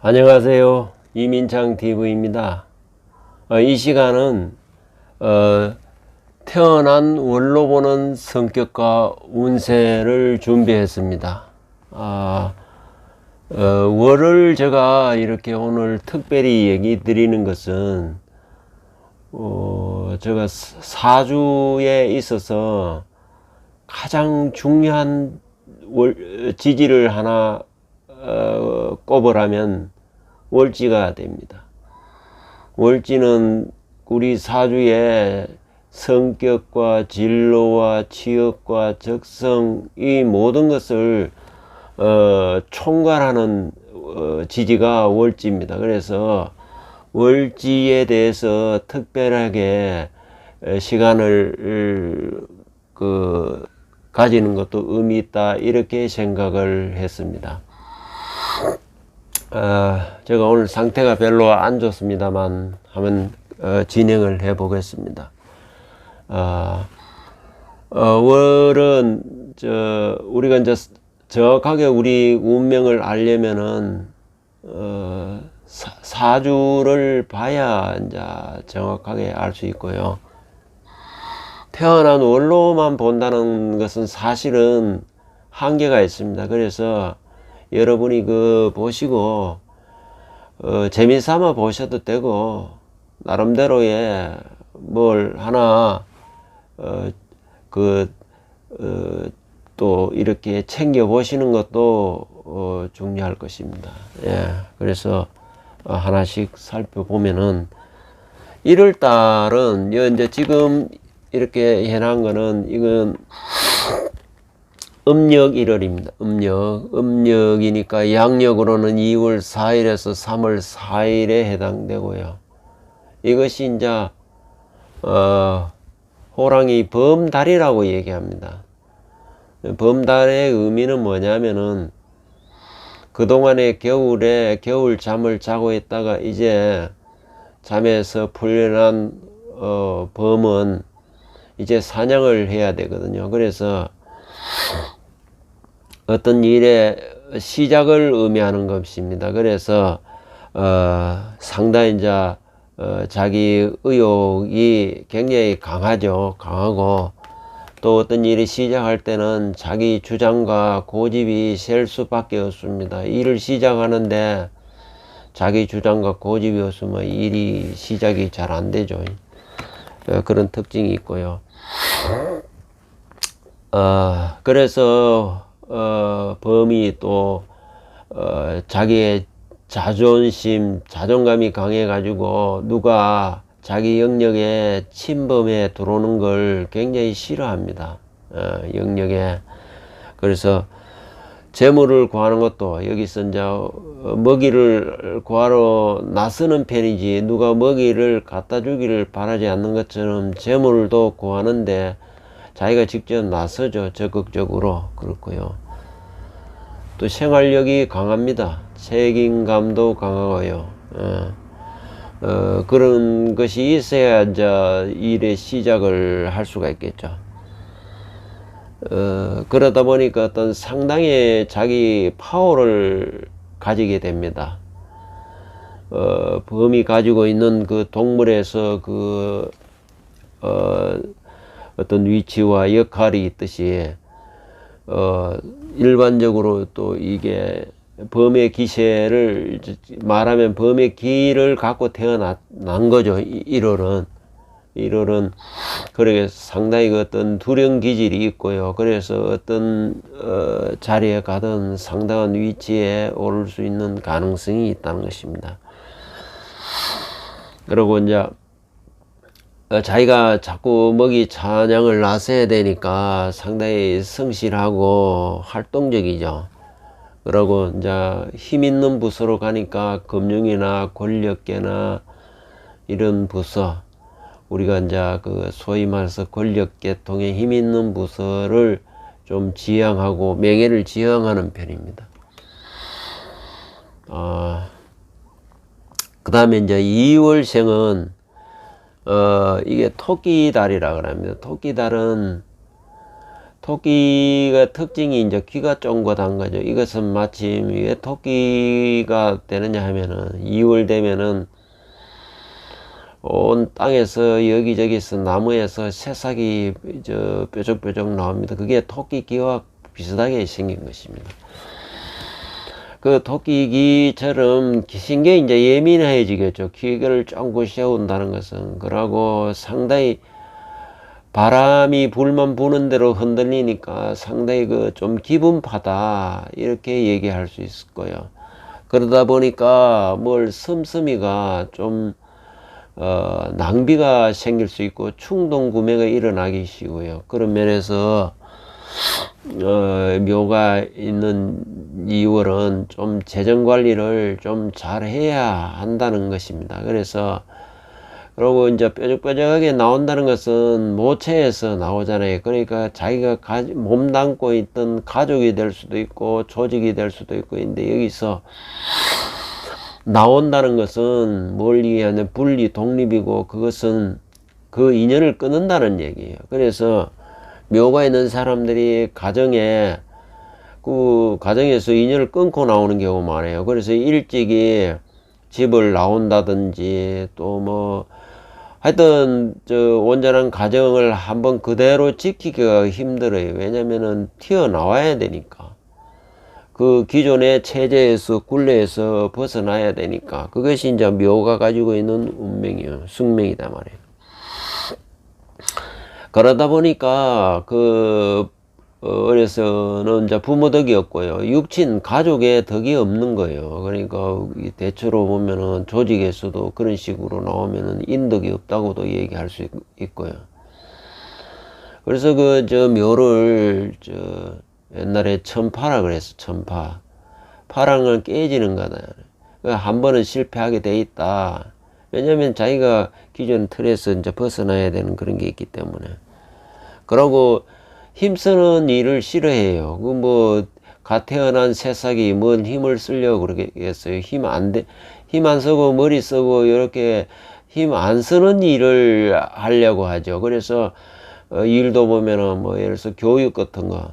안녕하세요. 이민창 TV입니다. 이 시간은 태어난 월로 보는 성격과 운세를 준비했습니다. 월을 제가 이렇게 오늘 특별히 얘기 드리는 것은 제가 사주에 있어서 가장 중요한 지지를 하나 꼽으라면 월지가 됩니다. 월지는 우리 사주의 성격과 진로와 취업과 적성 이 모든 것을 총괄하는 지지가 월지입니다. 그래서 월지에 대해서 특별하게 시간을 가지는 것도 의미 있다 이렇게 생각을 했습니다. 제가 오늘 상태가 별로 안 좋습니다만 한번 진행을 해 보겠습니다. 월은 우리가 이제 정확하게 우리 운명을 알려면은 사주를 봐야 이제 정확하게 알 수 있고요. 태어난 월로만 본다는 것은 사실은 한계가 있습니다. 그래서 여러분이 보시고 재미삼아 보셔도 되고 나름대로의 뭘 하나 또 이렇게 챙겨 보시는 것도 중요할 것입니다. 예, 그래서 하나씩 살펴보면은 1월 달은 이제 지금 이렇게 해놓은 거는 이건 음력 1월입니다. 음력이니까 양력으로는 2월 4일에서 3월 4일에 해당되고요. 이것이 이제 호랑이 범달이라고 얘기합니다. 범달의 의미는 뭐냐면은 그동안에 겨울에 겨울 잠을 자고 있다가 이제 잠에서 풀려난 범은 이제 사냥을 해야 되거든요. 그래서 어떤 일의 시작을 의미하는 것입니다. 그래서 상당히 이제 자기 의욕이 굉장히 강하고 또 어떤 일이 시작할 때는 자기 주장과 고집이 셀 수밖에 없습니다. 일을 시작하는데 자기 주장과 고집이 없으면 일이 시작이 잘 안 되죠. 그런 특징이 있고요. 그래서 범이 또 자기의 자존감이 강해 가지고 누가 자기 영역에 침범해 들어오는 걸 굉장히 싫어합니다. 영역에. 그래서 재물을 구하는 것도 여기서 이제 먹이를 구하러 나서는 편이지 누가 먹이를 갖다 주기를 바라지 않는 것처럼 재물도 구하는데 자기가 직접 나서죠. 적극적으로. 그렇고요. 또 생활력이 강합니다. 책임감도 강하고요. 그런 것이 있어야 이제 일의 시작을 할 수가 있겠죠. 그러다 보니까 어떤 상당히 자기 파워를 가지게 됩니다. 범이 가지고 있는 그 동물에서 어떤 위치와 역할이 있듯이 일반적으로 또 이게 범의 기세를 말하면 범의 기를 갖고 태어난 거죠. 1월은 그렇게 상당히 어떤 두령 기질이 있고요. 그래서 어떤 자리에 가든 상당한 위치에 오를 수 있는 가능성이 있다는 것입니다. 그리고 이제 자기가 자꾸 먹이 사냥을 나서야 되니까 상당히 성실하고 활동적이죠. 그러고 이제 힘 있는 부서로 가니까 금융이나 권력계나 이런 부서, 우리가 이제 소위 말해서 권력계통의 힘 있는 부서를 좀 지향하고 명예를 지향하는 편입니다. 그 다음에 이제 2월생은 이게 토끼달이라 그럽니다. 토끼달은 토끼가 특징이 이제 귀가 쫑긋한 거죠. 이것은 마침 왜 토끼가 되느냐 하면은 2월 되면은 온 땅에서 여기저기서 나무에서 새싹이 뾰족뾰족 나옵니다. 그게 토끼 귀와 비슷하게 생긴 것입니다. 그 토끼 귀처럼 신경이 이제 예민해지겠죠. 귀를 쫑긋 세운다는 것은. 그러고 상당히 바람이 불면 부는 대로 흔들리니까 상당히 좀 기분파다 이렇게 얘기할 수 있을 거예요. 그러다 보니까 씀씀이가 좀 낭비가 생길 수 있고 충동 구매가 일어나기 쉬고요. 그런 면에서 묘가 있는 2월은 좀 재정 관리를 좀 잘 해야 한다는 것입니다. 그리고 이제 뾰족뾰족하게 나온다는 것은 모체에서 나오잖아요. 그러니까 자기가 몸담고 있던 가족이 될 수도 있고 조직이 될 수도 있고 근데 여기서 나온다는 것은 뭘 얘기하냐면 분리 독립이고 그것은 그 인연을 끊는다는 얘기예요. 그래서 묘가 있는 사람들이 가정에서 인연을 끊고 나오는 경우가 많아요. 그래서 일찍이 집을 나온다든지 또 하여튼 온전한 가정을 한번 그대로 지키기가 힘들어요. 왜냐면은 튀어나와야 되니까. 그 기존의 체제에서 굴레에서 벗어나야 되니까. 그것이 이제 묘가 가지고 있는 운명이요. 숙명이다 말이에요. 그러다 보니까 어려서는 이제 부모 덕이 없고요. 육친, 가족의 덕이 없는 거예요. 그러니까 대체로 보면은 조직에서도 그런 식으로 나오면은 인덕이 없다고도 얘기할 수 있고요. 그래서 묘를 옛날에 천파라 그랬어. 천파. 파랑은 깨지는 거다. 한 번은 실패하게 돼 있다. 왜냐면 자기가 기존 틀에서 이제 벗어나야 되는 그런 게 있기 때문에. 그러고 힘쓰는 일을 싫어해요. 갓 태어난 새싹이 뭔 힘을 쓰려고 그러겠어요. 힘 안 쓰고 머리 쓰고 이렇게 힘 안 쓰는 일을 하려고 하죠. 그래서 일도 보면은 예를 들어서 교육 같은 거,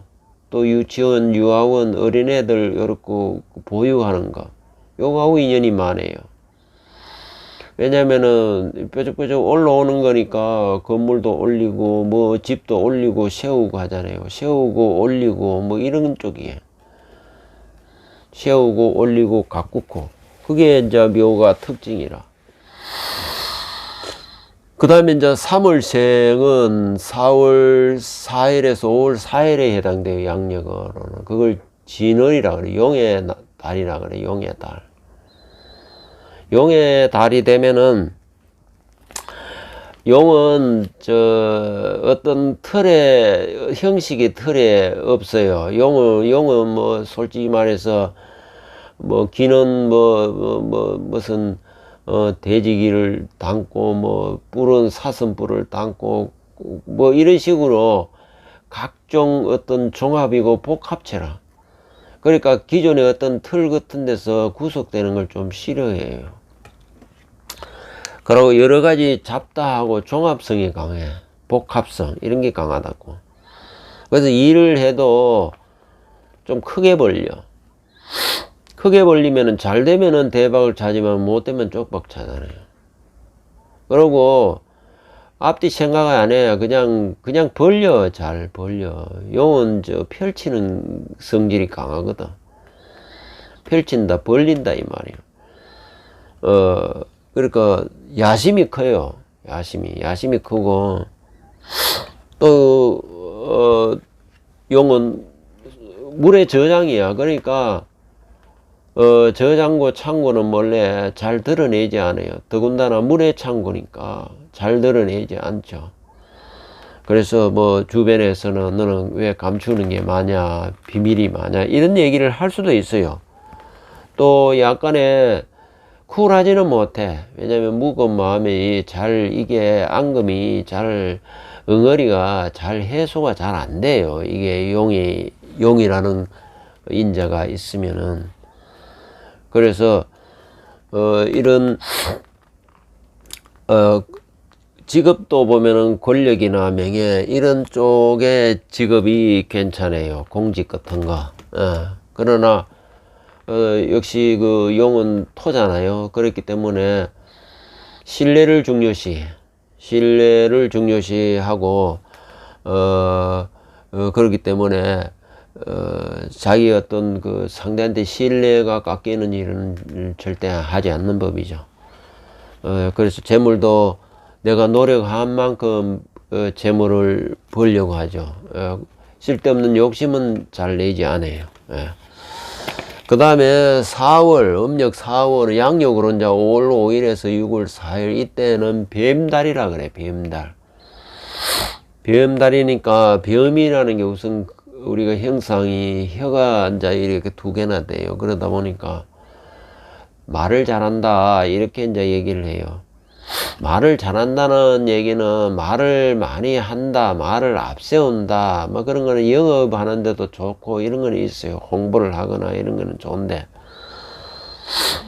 또 유치원, 유아원, 어린애들 이렇게 보육하는 거, 요거하고 인연이 많아요. 왜냐면은 뾰족뾰족 올라오는 거니까 건물도 올리고 집도 올리고 세우고 하잖아요. 세우고 올리고 이런 쪽이에요. 세우고 올리고 가꾸고 그게 이제 묘가 특징이라. 그 다음에 이제 3월생은 4월 4일에서 5월 4일에 해당돼요. 양력으로는. 그걸 진월이라 그래요. 용의 달이라 그래요. 용의 달. 용의 달이 되면은 용은 어떤 형식이 틀에 없어요. 용은 솔직히 말해서 기는 무슨 돼지기를 담고 뿔은 사슴뿔을 담고 이런 식으로 각종 어떤 종합이고 복합체라. 그러니까 기존의 어떤 틀 같은 데서 구속되는 걸 좀 싫어해요. 그리고 여러 가지 잡다하고 종합성이 강해. 복합성 이런 게 강하다고. 그래서 일을 해도 좀 크게 벌려. 크게 벌리면은 잘 되면은 대박을 차지만 못 되면 쪽박 차잖아요. 그러고 앞뒤 생각 안 해요. 그냥 벌려. 잘 벌려. 용은 펼치는 성질이 강하거든. 펼친다, 벌린다 이 말이에요. 그러니까 야심이 커요. 야심이 크고 또 용은 물의 저장이야. 그러니까 저장고 창고는 원래 잘 드러내지 않아요. 더군다나 물의 창고니까 잘 드러내지 않죠. 그래서 주변에서는 너는 왜 감추는 게 많냐, 비밀이 많냐 이런 얘기를 할 수도 있어요. 또 약간의 쿨하지는 못해. 왜냐면 무거운 마음이 이게 앙금이 응어리가 잘 해소가 잘 안 돼요. 이게 용이라는 인자가 있으면은. 그래서 이런 직업도 보면은 권력이나 명예 이런 쪽의 직업이 괜찮아요. 공직 같은 거. 그러나 역시 그 용은 토잖아요. 그렇기 때문에 신뢰를 중요시하고 그렇기 때문에 자기 어떤 그 상대한테 신뢰가 깎이는 일은 절대 하지 않는 법이죠. 그래서 재물도 내가 노력한 만큼 재물을 벌려고 하죠. 쓸데없는 욕심은 잘 내지 않아요. 그 다음에 4월, 음력 4월, 양력으로 이제 5월 5일에서 6월 4일, 이때는 뱀달이라 그래, 뱀달. 뱀달이니까, 뱀이라는 게 우선 우리가 형상이 혀가 이제 이렇게 2개나 돼요. 그러다 보니까 말을 잘한다, 이렇게 이제 얘기를 해요. 말을 잘한다는 얘기는 말을 많이 한다, 말을 앞세운다, 뭐 그런 거는 영업하는데도 좋고 이런 거는 있어요. 홍보를 하거나 이런 거는 좋은데,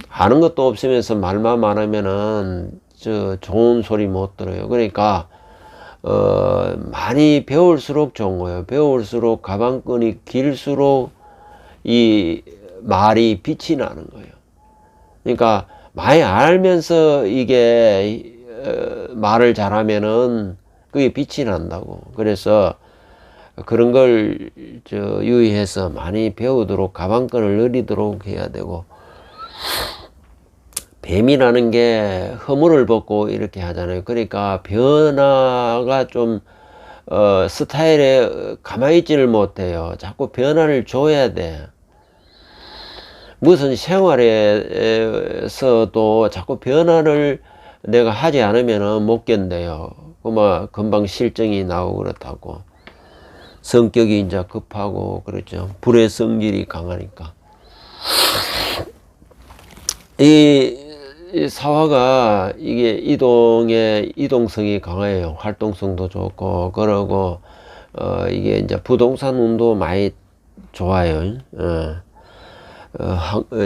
아는 것도 없으면서 말만 많으면은 좋은 소리 못 들어요. 그러니까 많이 배울수록 좋은 거예요. 배울수록 가방끈이 길수록 이 말이 빛이 나는 거예요. 그러니까 많이 알면서 이게 말을 잘하면은 그게 빛이 난다고. 그래서 그런 걸 유의해서 많이 배우도록 가방끈을 늘리도록 해야 되고, 뱀이라는 게 허물을 벗고 이렇게 하잖아요. 그러니까 변화가 좀 스타일에 가만히 있지를 못해요. 자꾸 변화를 줘야 돼. 무슨 생활에서도 자꾸 변화를 내가 하지 않으면 못 견뎌요. 그만 금방 실정이 나오고 그렇다고. 성격이 이제 급하고 그렇죠. 불의 성질이 강하니까. 이 사화가 이게 이동성이 강해요. 활동성도 좋고, 그러고 이게 이제 부동산 운도 많이 좋아요.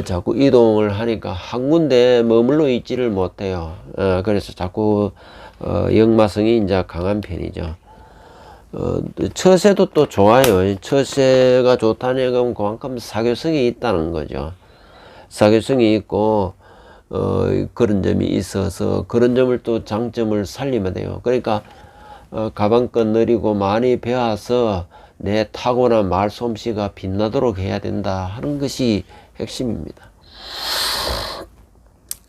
자꾸 이동을 하니까 한 군데 머물러 있지를 못해요. 그래서 자꾸 역마성이 이제 강한 편이죠. 처세도 또 좋아요. 처세가 좋다는 건 그만큼 사교성이 있다는 거죠. 사교성이 있고 그런 점이 있어서 그런 점을 또 장점을 살리면 돼요. 그러니까 가방끈 느리고 많이 배워서 내 타고난 말솜씨가 빛나도록 해야 된다 하는 것이 핵심입니다.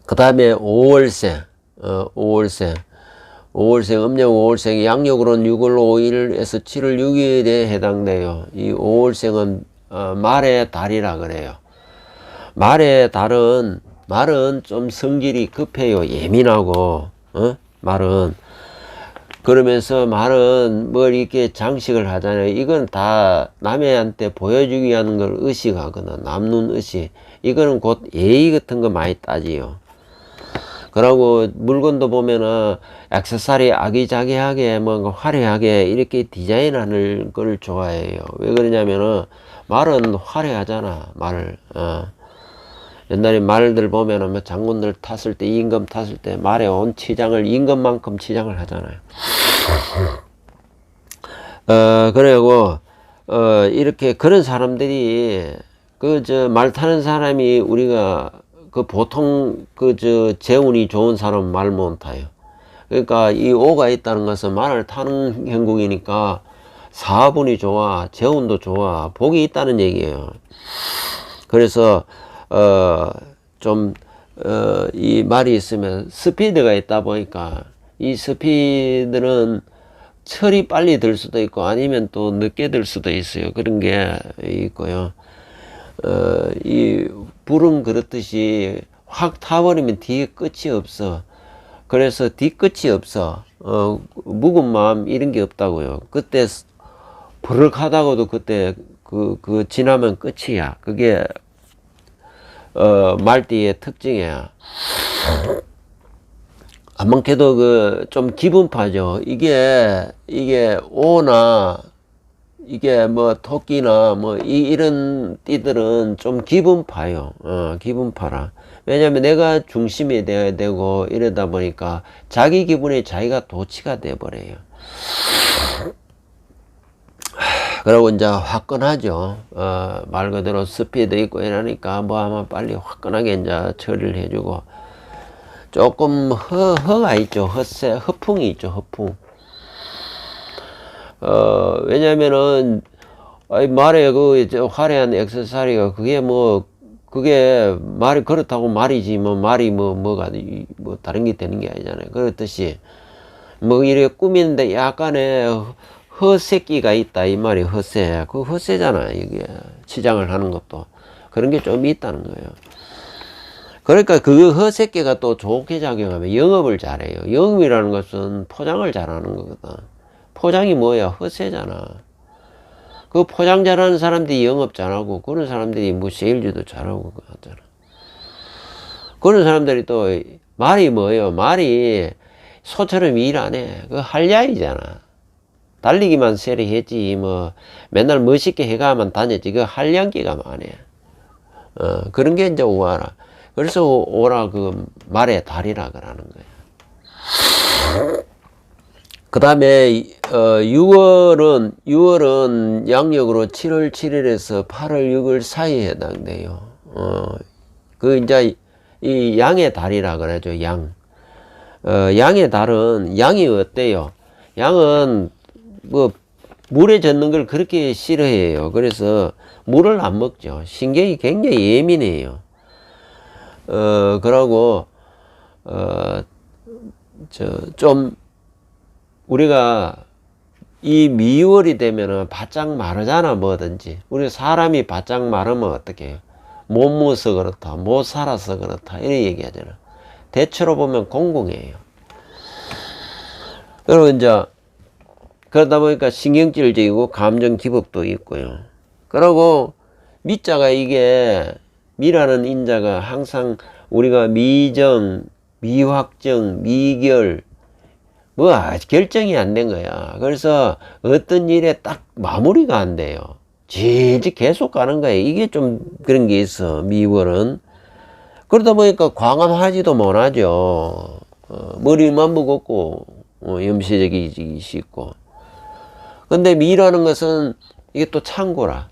그 다음에 5월생, 5월생, 음력 5월생이 양력으로는 6월 5일에서 7월 6일에 해당돼요. 이 5월생은 말의 달이라 그래요. 말의 달은, 말은 좀 성질이 급해요. 예민하고, 말은. 그러면서 말은 뭘 이렇게 장식을 하잖아요. 이건 다 남한테 보여주기 하는 걸 의식하거나 남는 의식. 이거는 곧 예의 같은 거 많이 따지요. 그러고 물건도 보면은 액세서리 아기자기하게 뭔가 화려하게 이렇게 디자인하는 걸 좋아해요. 왜 그러냐면은 말은 화려하잖아. 말을. 옛날에 말들 보면은 뭐 장군들 탔을 때, 임금 탔을 때 말에 온 치장을 임금만큼 치장을 하잖아요. 그리고 이렇게 그런 사람들이 말 타는 사람이 우리가 보통 재운이 좋은 사람은 말 못 타요. 그러니까 이 오가 있다는 것은 말을 타는 형국이니까 사분이 좋아, 재운도 좋아, 복이 있다는 얘기예요. 그래서 이 말이 있으면 스피드가 있다 보니까 이 스피드는 철이 빨리 들 수도 있고 아니면 또 늦게 들 수도 있어요. 그런 게 있고요. 이 불은 그렇듯이 확 타버리면 뒤에 끝이 없어. 그래서 뒤끝이 없어. 묵은 마음 이런 게 없다고요. 그때 버럭하다고도 그때 지나면 끝이야. 그게 말띠의 특징이야. 안 많게도 좀 기분파죠. 이게 오나 이게 뭐 토끼나 뭐 이런 띠들은 좀 기분파요. 기분파라. 왜냐면 내가 중심이 되어야 되고 이러다 보니까 자기 기분에 자기가 도치가 돼 버려요. 그러고 이제 화끈하죠. 말 그대로 스피드 있고 이러니까 뭐 하면 빨리 화끈하게 이제 처리를 해주고, 조금 허가 있죠. 허풍이 있죠. 허풍. 왜냐면은 말에 화려한 액세서리가 그게 말이 그렇다고 말이지, 말이 뭐가 다른 게 되는 게 아니잖아요. 그렇듯이 이렇게 꾸미는데 약간의 허세끼가 있다 이 말이. 그 허세잖아요. 이게 치장을 하는 것도 그런 게 좀 있다는 거예요. 그러니까 그 허세끼가 또 좋게 작용하면 영업을 잘해요. 영업이라는 것은 포장을 잘하는 거거든. 포장이 뭐야? 허세잖아. 그 포장 잘하는 사람들이 영업 잘하고, 그런 사람들이 세일즈도 잘하고 하잖아. 그런 사람들이 또 말이 뭐예요? 말이 소처럼 일 안 해. 그 한량이잖아. 달리기만 세리 했지 맨날 멋있게 해가만 다녔지. 그 한량기가 많아. 그런 게 이제 오하라. 그래서 오라 그 말의 달이라 그러는 거야. 그 다음에 6월은 양력으로 7월 7일에서 8월 6일 사이에 해당돼요. 그 이제 이 양의 달이라 그러죠. 양의 달은, 양이 어때요? 양은 물에 젖는 걸 그렇게 싫어해요. 그래서 물을 안 먹죠. 신경이 굉장히 예민해요. 그러고 좀 우리가 이 미월이 되면은 바짝 마르잖아. 뭐든지 우리 사람이 바짝 마르면 어떻게 해요? 못 먹어서 그렇다, 못 살아서 그렇다 이렇게 얘기하잖아. 대체로 보면 공공이에요. 그리고 이제 그러다 보니까 신경질적이고 감정 기복도 있고요. 그리고 미자가, 이게 미라는 인자가 항상 우리가 미정, 미확정, 미결 결정이 안 된 거야. 그래서 어떤 일에 딱 마무리가 안 돼요. 질질 계속 가는 거야. 이게 좀 그런 게 있어, 미월은. 그러다 보니까 광함하지도 못하죠. 머리만 무겁고 염세적이기 쉽고. 근데 미라는 것은 이게 또 창고라.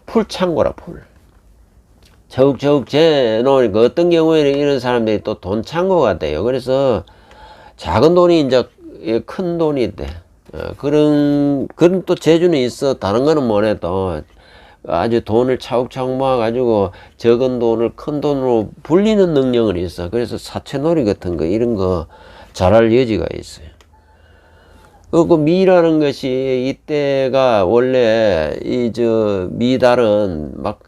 풀창고라, 풀. 저욱저욱 재놓으니까 어떤 경우에는 이런 사람들이 또 돈 창고가 돼요. 그래서 작은 돈이 이제 큰 돈이 돼. 그런 또 재주는 있어. 다른 거는 뭐래도 아주 돈을 차곡차곡 모아가지고 적은 돈을 큰 돈으로 불리는 능력은 있어. 그래서 사채놀이 같은 거, 이런 거 잘할 여지가 있어요. 그 미라는 것이, 이때가 원래 미달은 막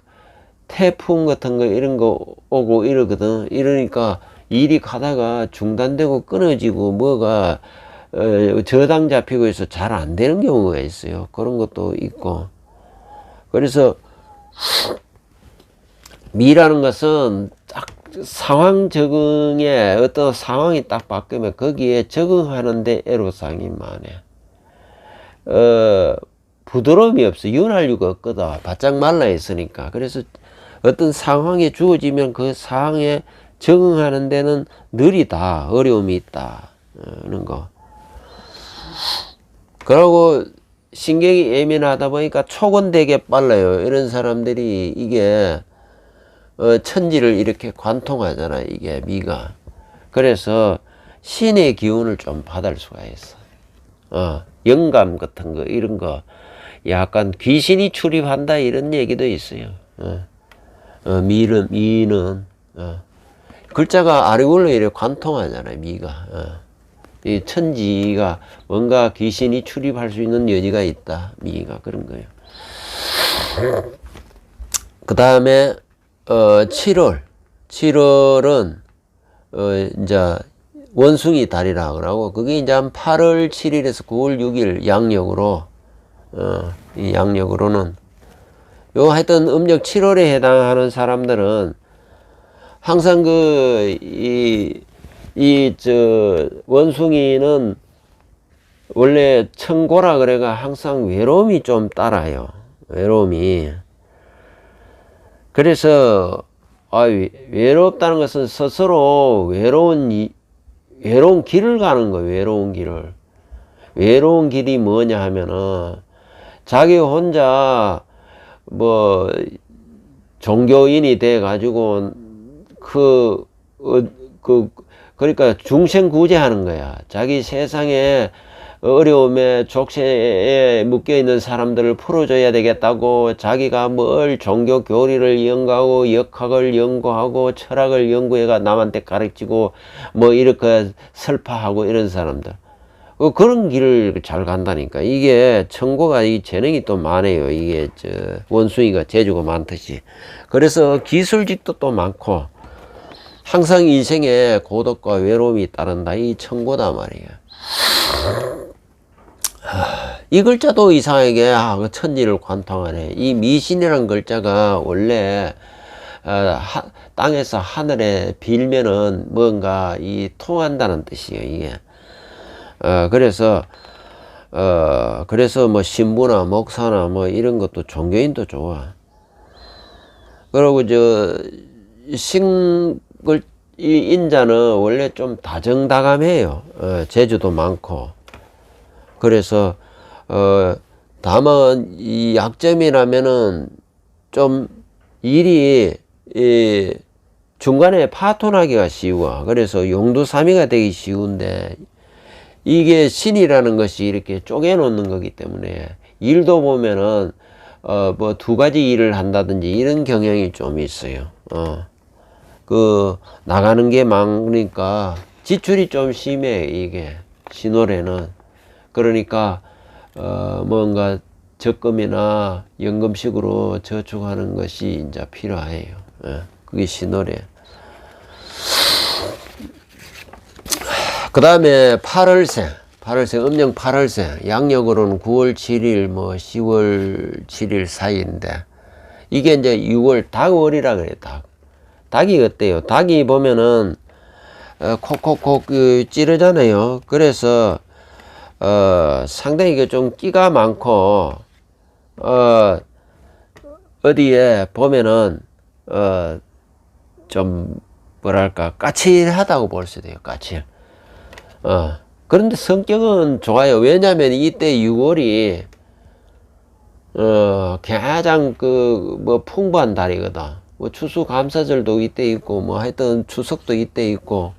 태풍 같은 거 이런 거 오고 이러거든. 이러니까 일이 가다가 중단되고 끊어지고 뭐가 저당 잡히고 해서 잘 안 되는 경우가 있어요. 그런 것도 있고. 그래서 미라는 것은 딱 상황 적응에, 어떤 상황이 딱 바뀌면 거기에 적응하는데 애로사항이 많아요. 부드러움이 없어. 윤활유가 없거든. 바짝 말라 있으니까. 그래서 어떤 상황에 주어지면 그 상황에 적응하는 데는 느리다, 어려움이 있다 는 거. 그리고 신경이 예민하다 보니까 촉은 되게 빨라요. 이런 사람들이 이게 천지를 이렇게 관통하잖아, 이게 미가. 그래서 신의 기운을 좀 받을 수가 있어. 영감 같은 거, 이런 거 약간 귀신이 출입한다 이런 얘기도 있어요. 미는 글자가 아래글로 이렇게 관통하잖아요, 미가. 이 천지가 뭔가 귀신이 출입할 수 있는 여지가 있다, 미가. 그런 거예요. 그 다음에 7월은 이제 원숭이 달이라 그러고, 그게 이제 한 8월 7일에서 9월 6일 양력으로, 이 양력으로는 하여튼 음력 7월에 해당하는 사람들은 항상 원숭이는 원래 청고라 그래가 항상 외로움이 좀 따라요. 외로움이. 그래서 외롭다는 것은 스스로 외로운 길을 가는 거예요. 외로운 길을. 외로운 길이 뭐냐 하면은, 자기 혼자, 뭐, 종교인이 돼가지고, 그러니까 중생구제하는 거야. 자기 세상에 어려움에 족쇄에 묶여있는 사람들을 풀어줘야 되겠다고 자기가 뭘 종교 교리를 연구하고 역학을 연구하고 철학을 연구해가 남한테 가르치고 뭐 이렇게 설파하고 이런 사람들. 그런 길을 잘 간다니까. 이게 천고가 이 재능이 또 많아요. 이게 원숭이가 재주가 많듯이. 그래서 기술직도 또 많고 항상 인생에 고독과 외로움이 따른다. 이 천고다 말이에요. 이 글자도 이상하게 그 천지를 관통하네. 이 미신이란 글자가 원래 땅에서 하늘에 빌면은 뭔가 통한다는 뜻이에요. 이게 그래서 뭐 신부나 목사나 뭐 이런 것도 종교인도 좋아. 그리고 이 인자는 원래 좀 다정다감해요. 재주도 많고. 그래서 다만 이 약점이라면은 좀 일이 중간에 파토나기가 쉬워. 그래서 용두사미가 되기 쉬운데, 이게 신이라는 것이 이렇게 쪼개놓는 거기 때문에 일도 보면은 뭐 두 가지 일을 한다든지 이런 경향이 좀 있어요. 나가는 게 많으니까 지출이 좀 심해, 이게 신월에는. 그러니까 뭔가 적금이나 연금식으로 저축하는 것이 이제 필요해요. 그게 신월에. 그 다음에 8월생, 음력 8월생, 양력으로는 9월 7일, 뭐 10월 7일 사이인데, 이게 이제 6월 닭월이라 그래요. 닭이 어때요? 닭이 보면은 콕콕콕 찌르잖아요. 그래서 상당히 이게 좀 끼가 많고, 어디에 보면은 좀 뭐랄까 까칠하다고 볼 수도 있어요. 까칠. 그런데 성격은 좋아요. 왜냐면 이때 6월이 가장 뭐 풍부한 달이거든. 뭐 추수감사절도 이때 있고, 뭐 하여튼 추석도 이때 있고,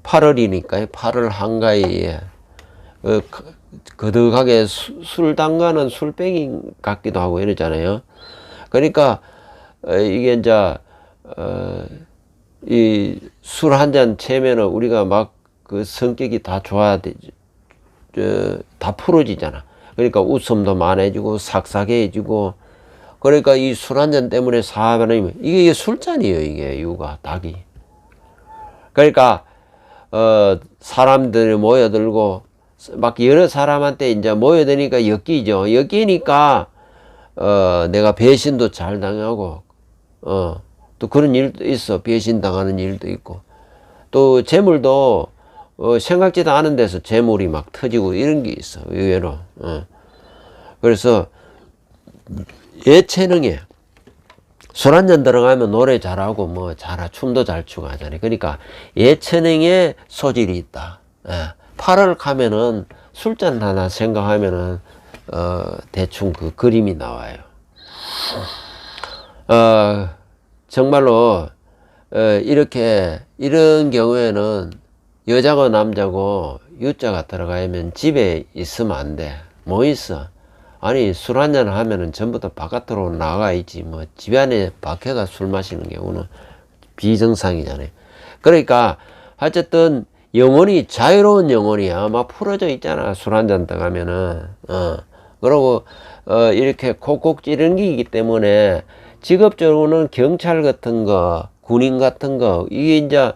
8월이니까 8월 한가위에 거득하게 술 담가는 술병이 같기도 하고 이러잖아요. 그러니까 이게 이제 이 술 한 잔 채면은 우리가 막 그 성격이 다 다 풀어지잖아. 그러니까 웃음도 많아지고 삭삭해지고. 그러니까 이 술 한 잔 때문에 사람이 이게 술잔이에요. 이게 유가 닭이. 그러니까 사람들이 모여들고 막 여러 사람한테 이제 모여드니까 엮이죠. 엮이니까 내가 배신도 잘 당하고 또 그런 일도 있어. 배신 당하는 일도 있고, 또 재물도 생각지도 않은 데서 재물이 막 터지고 이런 게 있어. 의외로. 그래서 예체능에 술 한잔 들어가면 노래 잘하고 뭐 춤도 잘 추고 하잖아요. 그러니까 예체능에 소질이 있다. 8월 가면은 술잔 하나 생각하면은 대충 그 그림이 나와요. 정말로 이런 경우에는 여자고 남자고 유자가 들어가면 집에 있으면 안 돼. 뭐 있어? 아니, 술 한잔 하면은 전부 다 바깥으로 나가 있지. 뭐 집 안에 밖에가 술 마시는 경우는 비정상이잖아요. 그러니까 어쨌든 영혼이 자유로운 영혼이야. 막 풀어져 있잖아. 술 한잔 들어가면은. 그러고 이렇게 콕콕 찌르는 게이기 때문에 직업적으로는 경찰 같은 거, 군인 같은 거, 이게 이제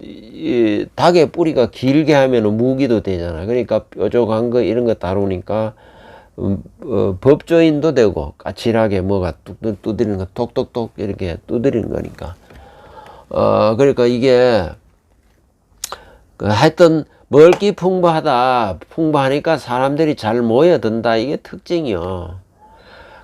이 닭의 뿌리가 길게 하면은 무기도 되잖아. 그러니까 뾰족한 거 이런 거 다루니까 법조인도 되고, 까칠하게 뭐가 뚝뚝 두드리는 거, 톡톡톡 이렇게 두드리는 거니까. 그러니까 이게 하여튼 멀기 풍부하니까 사람들이 잘 모여든다. 이게 특징이요.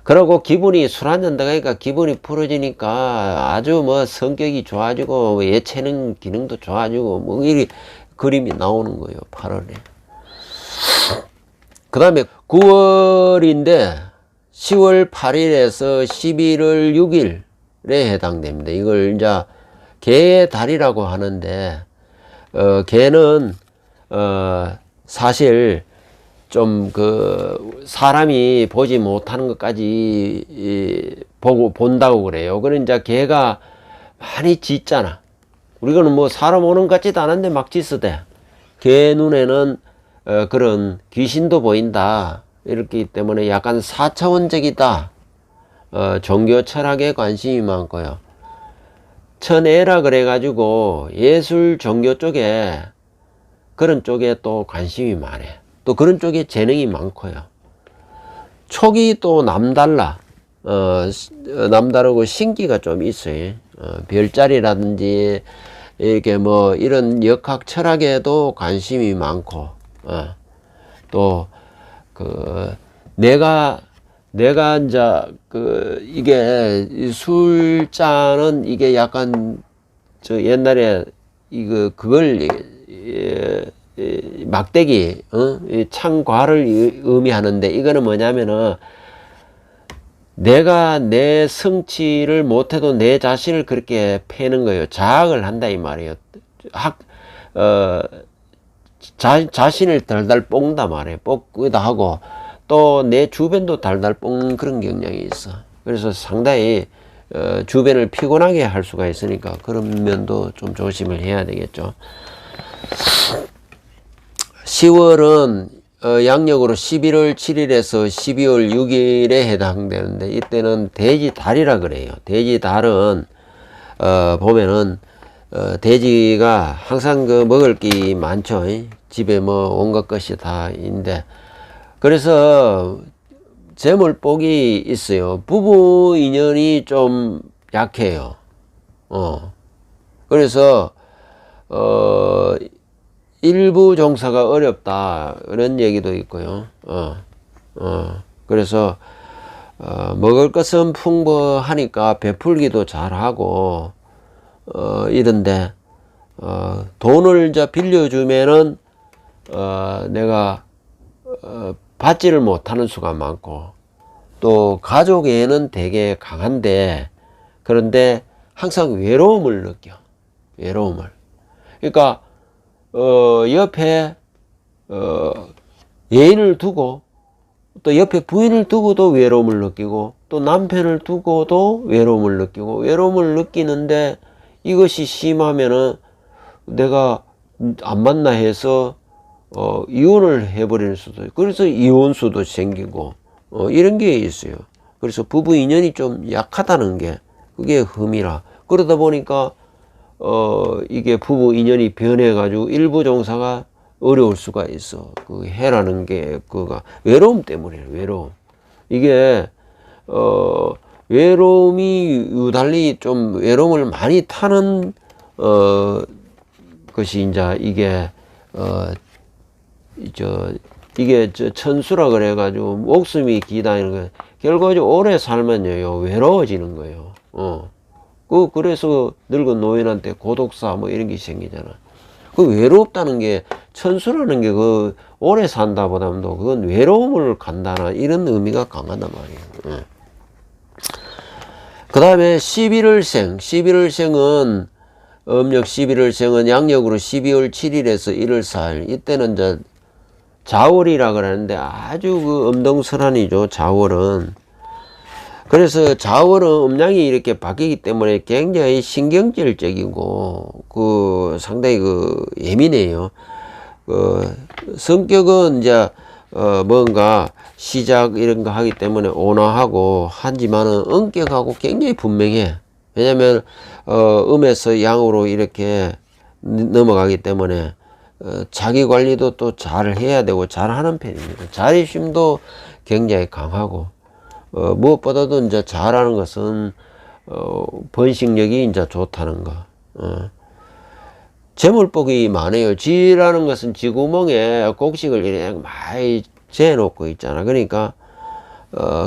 그러고 기분이 술 한잔 더 가니까 기분이 풀어지니까 아주 뭐 성격이 좋아지고 뭐 예체능 기능도 좋아지고 뭐 이 그림이 나오는 거예요. 8월에. 그 다음에 9월인데 10월 8일에서 11월 6일에 해당됩니다. 이걸 이제 개의 달이라고 하는데 개는 사실 좀 사람이 보지 못하는 것까지 본다고 그래요. 그런 이제 개가 많이 짖잖아. 우리는 뭐 사람 오는 것 같지도 않은데 막 짖으대. 개 눈에는 그런 귀신도 보인다. 이렇기 때문에 약간 4차원적이다. 종교 철학에 관심이 많고요. 천애라 그래가지고 예술 종교 쪽에 그런 쪽에 또 관심이 많아요. 또 그런 쪽에 재능이 많고요. 촉이 또 남달라. 남다르고 신기가 좀 있어요. 별자리라든지 이렇게 뭐 이런 역학 철학에도 관심이 많고, 또 내가 이제 이게 술잔은 이게 약간 옛날에 그걸 막대기 창과를 의미하는데, 이거는 뭐냐면은 내가 내 성취를 못해도 내 자신을 그렇게 패는 거예요. 자학을 한다 이 말이에요. 자신을 달달 뽕다 말이에요. 뽕기도 하고 또 내 주변도 달달 뽕는 그런 경향이 있어. 그래서 상당히 주변을 피곤하게 할 수가 있으니까 그런 면도 좀 조심을 해야 되겠죠. 10월은 양력으로 11월 7일에서 12월 6일에 해당되는데, 이때는 돼지달이라 그래요. 돼지달은 보면은 돼지가 항상 먹을 게 많죠. 집에 뭐 온갖 것이 다 있는데, 그래서 제물복이 있어요. 부부 인연이 좀 약해요. 그래서 일부 종사가 어렵다, 이런 얘기도 있고요. 그래서 먹을 것은 풍부하니까 베풀기도 잘하고 이런데 돈을 이제 빌려주면은 내가 받지를 못하는 수가 많고, 또 가족에는 되게 강한데, 그런데 항상 외로움을 느껴. 외로움을. 그러니까 옆에 애인을 두고 또 옆에 부인을 두고도 외로움을 느끼고, 또 남편을 두고도 외로움을 느끼고, 외로움을 느끼는데 이것이 심하면은 내가 안 만나 해서 이혼을 해버리는 수도 있고, 그래서 이혼수도 생기고 이런 게 있어요. 그래서 부부 인연이 좀 약하다는 게 그게 흠이라. 그러다 보니까 이게 부부 인연이 변해가지고 일부 종사가 어려울 수가 있어. 그 해라는 게 그가 외로움 때문이에요. 외로움. 이게 외로움이 유달리 좀 외로움을 많이 타는 것이 이제 이게 이게 천수라 그래가지고 목숨이 기다리는 거예요. 결과적으로 오래 살면요 외로워지는 거예요. 그래서 늙은 노인한테 고독사 뭐 이런 게 생기잖아. 그 외롭다는 게, 천수라는 게 그 오래 산다 보다도 그건 외로움을 간다나 이런 의미가 강하단 말이에요. 그 다음에 11월생은 음력 11월생은 양력으로 12월 7일에서 1월 4일. 이때는 이제 자월이라 그러는데 아주 그 엄동설한이죠, 자월은. 그래서 자월은 음양이 이렇게 바뀌기 때문에 굉장히 신경질적이고 상당히 예민해요. 성격은 이제 뭔가 시작 이런 거 하기 때문에 온화하고 하지만은 엄격하고 굉장히 분명해. 왜냐면 음에서 양으로 이렇게 넘어가기 때문에 자기 관리도 또 잘 해야 되고 잘 하는 편입니다. 자립심도 굉장히 강하고, 무엇보다도 이제 잘하는 것은 번식력이 이제 좋다는 거. 재물복이 많아요. 지라는 것은 지구멍에 곡식을 이렇게 많이 재놓고 있잖아. 그러니까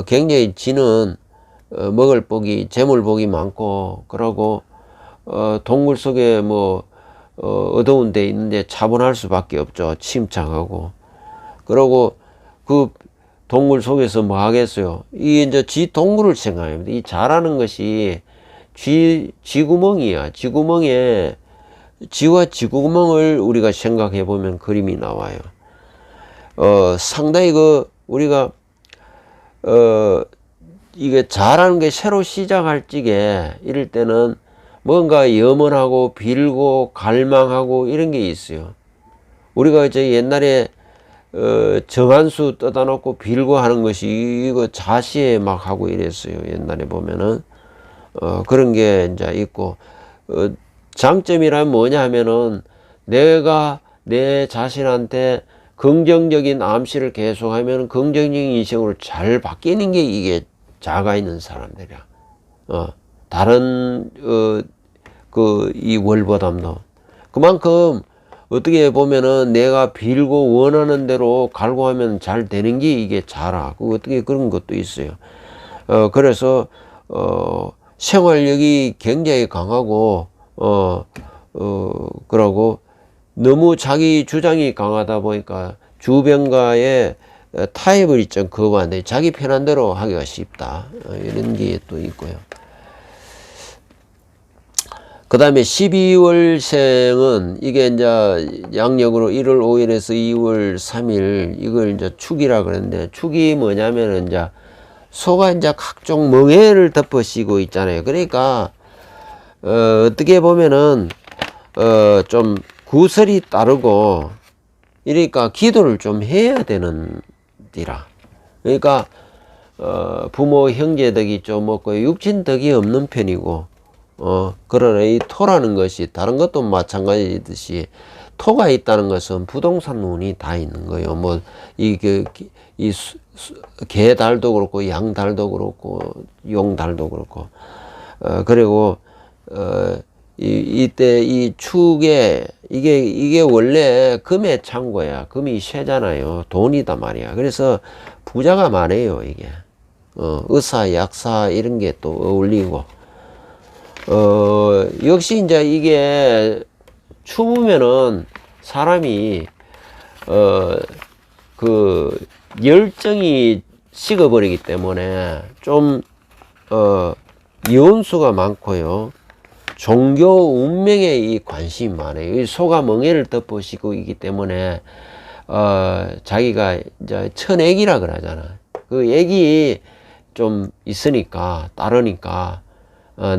굉장히 지는 먹을 복이, 재물복이 많고, 그러고 동굴 속에 뭐 어두운 데 있는데 차분할 수밖에 없죠. 침착하고. 그러고 그 동굴 속에서 뭐 하겠어요? 이게 이제 지 동굴을 생각합니다. 이 자라는 것이 쥐구멍이야. 쥐구멍에 지와 쥐구멍을 우리가 생각해 보면 그림이 나와요. 상당히 우리가 이게 자라는 게 새로 시작할 적에 이럴 때는 뭔가 염원하고 빌고 갈망하고 이런 게 있어요. 우리가 이제 옛날에 정한수 떠다 놓고 빌고 하는 것이 이거 자시에 막 하고 이랬어요. 옛날에 보면은 그런 게 이제 있고, 장점이란 뭐냐 하면은 내가 내 자신한테 긍정적인 암시를 계속하면 긍정적인 인생으로 잘 바뀌는 게 이게 자가 있는 사람들이야. 다른 이 월보담도 그만큼 어떻게 보면은 내가 빌고 원하는 대로 갈구하면 잘 되는 게 이게 자라. 어떻게 그런 것도 있어요. 그래서 생활력이 굉장히 강하고 그러고 너무 자기 주장이 강하다 보니까 주변과의 타협을 좀 거부한다. 자기 편한 대로 하기가 쉽다. 이런 게 또 있고요. 그 다음에 12월생은 이게 이제 양력으로 1월 5일에서 2월 3일 이걸 이제 축이라 그러는데, 축이 뭐냐면은 이제 소가 이제 각종 멍해를 덮어 씌고 있잖아요. 그러니까 어떻게 보면은 좀 구설이 따르고 이러니까 기도를 좀 해야 되는 디라. 그러니까 부모 형제 덕이 좀 없고 육친 덕이 없는 편이고, 그러나 이 토라는 것이 다른 것도 마찬가지듯이 토가 있다는 것은 부동산 운이 다 있는 거예요. 뭐 개달도 그렇고 양달도 그렇고 용달도 그렇고 그리고 이때 이 축에 이게 원래 금의 창고야. 금이 쇠잖아요. 돈이다 말이야. 그래서 부자가 많아요. 이게 의사 약사 이런 게 또 어울리고, 역시 이제 이게 추우면은 사람이 그 열정이 식어버리기 때문에 좀 이혼수가 많고요. 종교 운명에 이 관심이 많아요. 이 소가 멍에를 덮으시고 있기 때문에 자기가 이제 천액이라 그러잖아. 그 액이 좀 있으니까 따르니까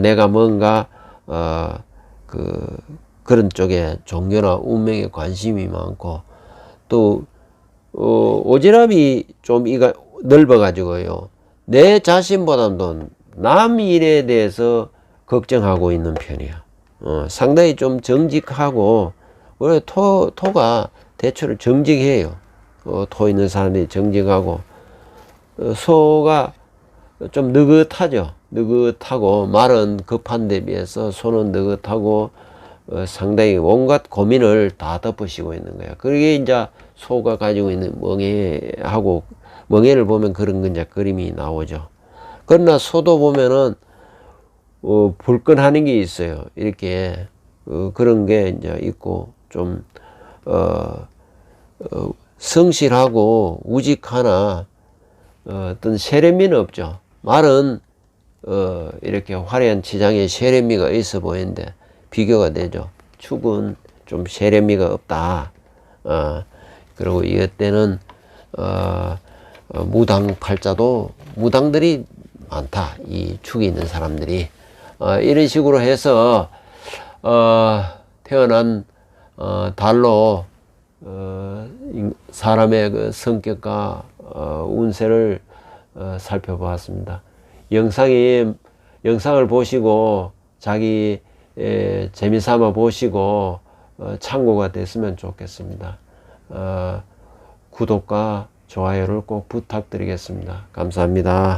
내가 뭔가 그런 쪽에 종교나 운명에 관심이 많고, 또 오지랖이 좀 이가 넓어 가지고요, 내 자신보다도 남 일에 대해서 걱정하고 있는 편이야. 상당히 좀 정직하고, 원래 토가 대체로 정직해요. 토 있는 사람들이 정직하고, 소가 좀 느긋하죠. 느긋하고, 말은 급한 데 비해서 소는 느긋하고, 상당히 온갖 고민을 다 덮으시고 있는 거야. 그게 이제 소가 가지고 있는 멍해하고, 멍해를 보면 그런 이제 그림이 나오죠. 그러나 소도 보면은 불끈하는 게 있어요. 이렇게 그런 게 이제 있고, 좀 성실하고 우직하나 어떤 세련미는 없죠. 말은 이렇게 화려한 치장에 세련미가 있어 보이는데 비교가 되죠. 축은 좀 세련미가 없다. 그리고 이때는 무당 팔자도 무당들이 많다. 이 축이 있는 사람들이 이런 식으로 해서 태어난 달로 사람의 그 성격과 운세를 살펴보았습니다. 영상을 보시고 자기 재미삼아 보시고 참고가 됐으면 좋겠습니다. 구독과 좋아요를 꼭 부탁드리겠습니다. 감사합니다.